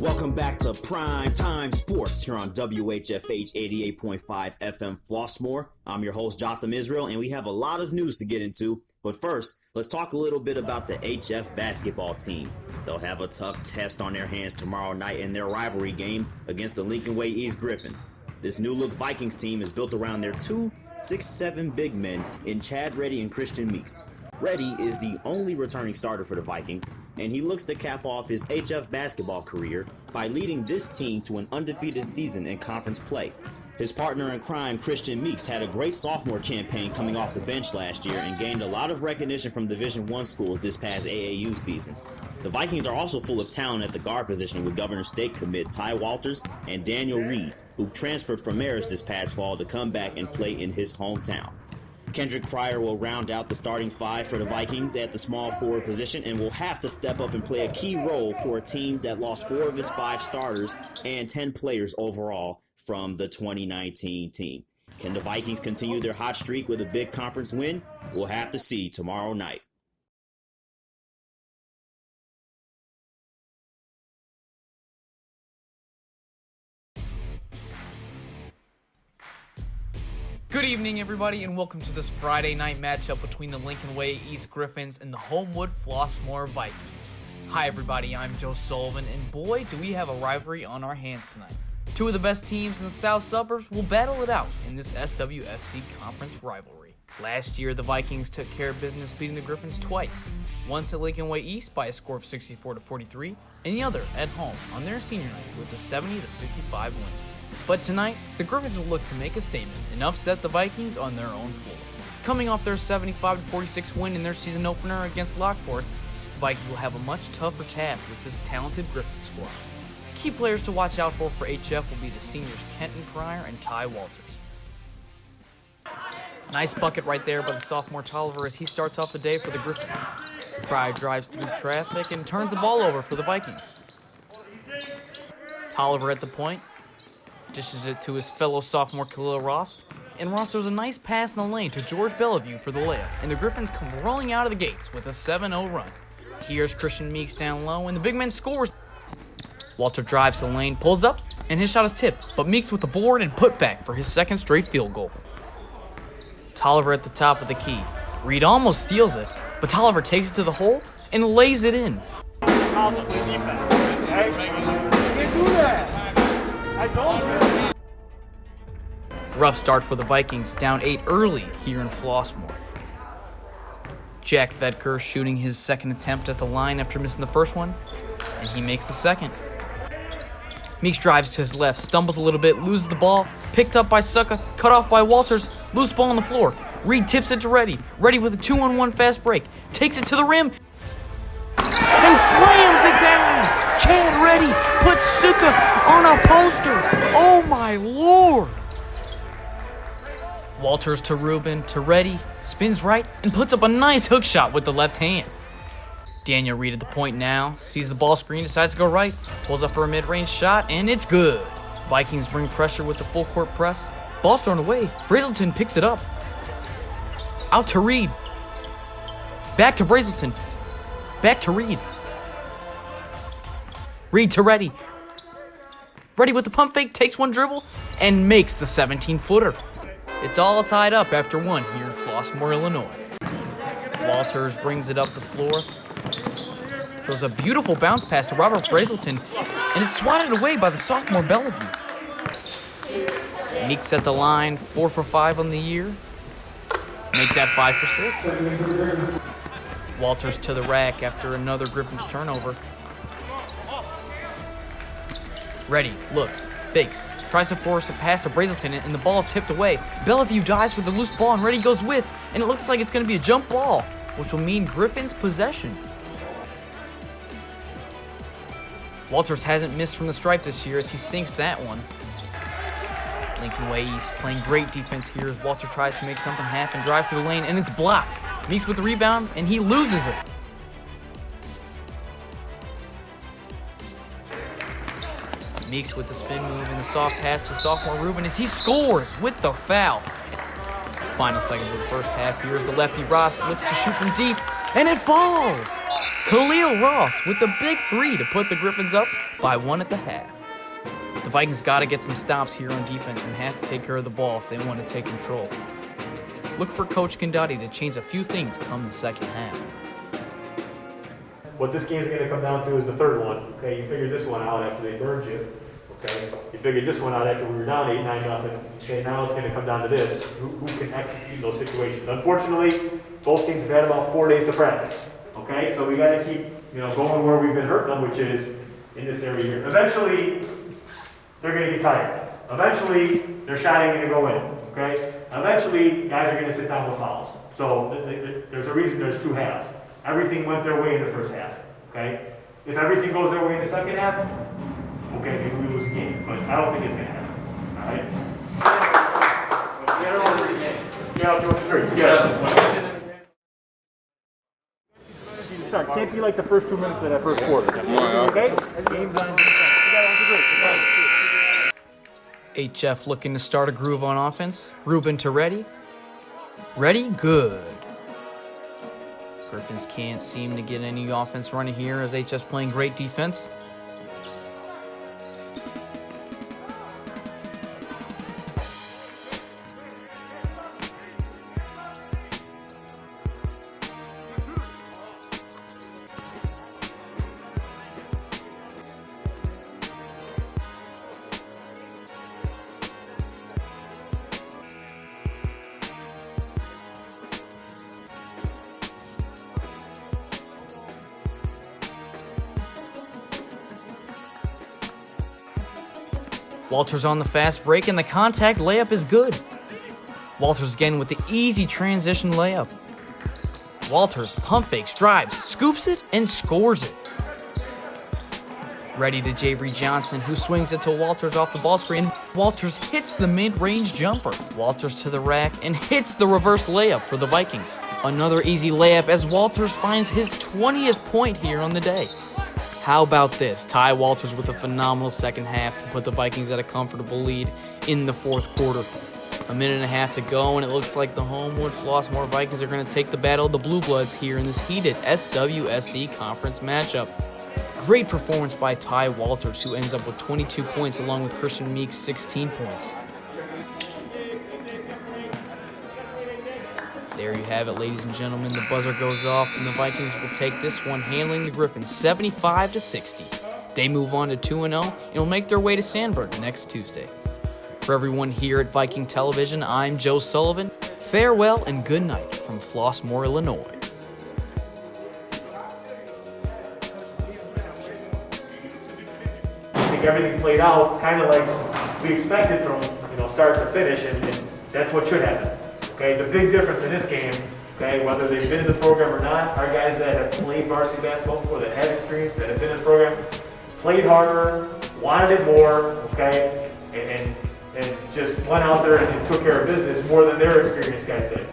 Welcome back to Prime Time Sports here on WHFH 88.5 FM Flossmoor. I'm your host, Jotham Israel, and we have a lot of news to get into. But first, let's talk a little bit about the HF basketball team. They'll have a tough test on their hands tomorrow night in their rivalry game against the Lincoln Way East Griffins. This new-look Vikings team is built around their two 6'7" big men in Chad Reddy and Christian Meeks. Reddy is the only returning starter for the Vikings, and he looks to cap off his HF basketball career by leading this team to an undefeated season in conference play. His partner in crime, Christian Meeks, had a great sophomore campaign coming off the bench last year and gained a lot of recognition from Division I schools this past AAU season. The Vikings are also full of talent at the guard position with Governor State commit Ty Walters and Daniel Reed, who transferred from Marist this past fall to come back and play in his hometown. Kendrick Pryor will round out the starting five for the Vikings at the small forward position and will have to step up and play a key role for a team that lost 4 of its 5 starters and 10 players overall from the 2019 team. Can the Vikings continue their hot streak with a big conference win? We'll have to see tomorrow night. Good evening, everybody, and welcome to this Friday night matchup between the Lincoln Way East Griffins and the Homewood Flossmoor Vikings. Hi, everybody, I'm Joe Sullivan, and boy, do we have a rivalry on our hands tonight. 2 of the best teams in the South Suburbs will battle it out in this SWFC Conference rivalry. Last year, the Vikings took care of business beating the Griffins twice, once at Lincoln Way East by a score of 64-43, and the other at home on their senior night with a 70-55 win. But tonight, the Griffins will look to make a statement and upset the Vikings on their own floor. Coming off their 75-46 win in their season opener against Lockport, the Vikings will have a much tougher task with this talented Griffin squad. Key players to watch out for HF will be the seniors Kenton Pryor and Ty Walters. Nice bucket right there by the sophomore Tolliver as he starts off the day for the Griffins. Pryor drives through traffic and turns the ball over for the Vikings. Tolliver at the point. Dishes it to his fellow sophomore Khalil Ross, and Ross throws a nice pass in the lane to George Bellevue for the layup, and the Griffins come rolling out of the gates with a 7-0 run. Here's Christian Meeks down low, and the big man scores. Walter drives the lane, pulls up, and his shot is tipped, but Meeks with the board and put back for his second straight field goal. Tolliver at the top of the key. Reed almost steals it, but Tolliver takes it to the hole and lays it in. Rough start for the Vikings, down 8 early here in Flossmoor. Jack Vedker shooting his second attempt at the line after missing the first one, and he makes the second. Meeks drives to his left, stumbles a little bit, loses the ball, picked up by Succa, cut off by Walters, loose ball on the floor. Reed tips it to Reddy. Reddy with a 2-on-1 fast break, takes it to the rim, and slams it down! Chad Reddy puts Succa on a poster! Oh my lord! Walters to Rubin, to Reddy, spins right, and puts up a nice hook shot with the left hand. Daniel Reed at the point now, sees the ball screen, decides to go right, pulls up for a mid-range shot, and it's good. Vikings bring pressure with the full court press. Ball's thrown away. Brazelton picks it up. Out to Reed. Back to Brazelton. Back to Reed. Reed to Reddy. Reddy with the pump fake, takes one dribble, and makes the 17-footer. It's all tied up after one here in Flossmoor, Illinois. Walters brings it up the floor. Throws a beautiful bounce pass to Robert Brazelton, and it's swatted away by the sophomore Bellevue. Meeks at the line, 4 for 5 on the year. Make that 5 for 6. Walters to the rack after another Griffins turnover. Reddy looks, fakes, tries to force a pass to Brazelton, and the ball is tipped away. Bellevue dives for the loose ball, and Reddy goes with, and it looks like it's going to be a jump ball, which will mean Griffins possession. Walters hasn't missed from the stripe this year as he sinks that one. Lincoln Way East playing great defense here as Walter tries to make something happen, drives through the lane, and it's blocked. Meeks with the rebound, and he loses it. Meeks with the spin move and the soft pass to sophomore Rubin as he scores with the foul. Final seconds of the first half. Here is the lefty Ross, looks to shoot from deep, and it falls! Khalil Ross with the big three to put the Griffins up by 1 at the half. The Vikings got to get some stops here on defense and have to take care of the ball if they want to take control. Look for Coach Condotti to change a few things come the second half. What this game's going to come down to is the third one. Okay, you figured this one out after they burned you. Okay, you figured this one out after we were down 8-9-0. Okay, now it's going to come down to this: who can execute those situations. Unfortunately, both teams have had about 4 days to practice. Okay, so we got to keep going where we've been hurting them, which is in this area here. Eventually, they're going to get tired. Eventually, their shot ain't going to go in. Okay, eventually, guys are going to sit down with fouls. So there's a reason there's 2 halves. Everything went their way in the first half, okay? If everything goes their way in the second half, okay, maybe we lose the game, but I don't think it's going to happen, all right? Yeah. Can't be like the first 2 minutes of that first quarter, okay? Game's on. HF looking to start a groove on offense. Ruben to ready. Ready? Good. Griffins can't seem to get any offense running here as HF's playing great defense. Walters on the fast break, and the contact layup is good. Walters again with the easy transition layup. Walters pump fakes, drives, scoops it, and scores it. Ready to Jabry Johnson, who swings it to Walters off the ball screen. Walters hits the mid-range jumper. Walters to the rack and hits the reverse layup for the Vikings. Another easy layup as Walters finds his 20th point here on the day. How about this? Ty Walters with a phenomenal second half to put the Vikings at a comfortable lead in the fourth quarter. 1.5 minutes to go, and it looks like the Homewood Flossmoor Vikings are going to take the battle of the Blue Bloods here in this heated SWSC conference matchup. Great performance by Ty Walters, who ends up with 22 points along with Christian Meek's 16 points. There you have it, ladies and gentlemen. The buzzer goes off, and the Vikings will take this one, handling the Griffins 75-60. They move on to 2-0 and will make their way to Sandburg next Tuesday. For everyone here at Viking Television, I'm Joe Sullivan. Farewell and good night from Flossmoor, Illinois. I think everything played out kind of like we expected from start to finish, and that's what should happen. Okay, the big difference in this game, okay, whether they've been in the program or not, our guys that have played varsity basketball before, that have experience, that have been in the program, played harder, wanted it more, okay, and just went out there and took care of business more than their experienced guys did.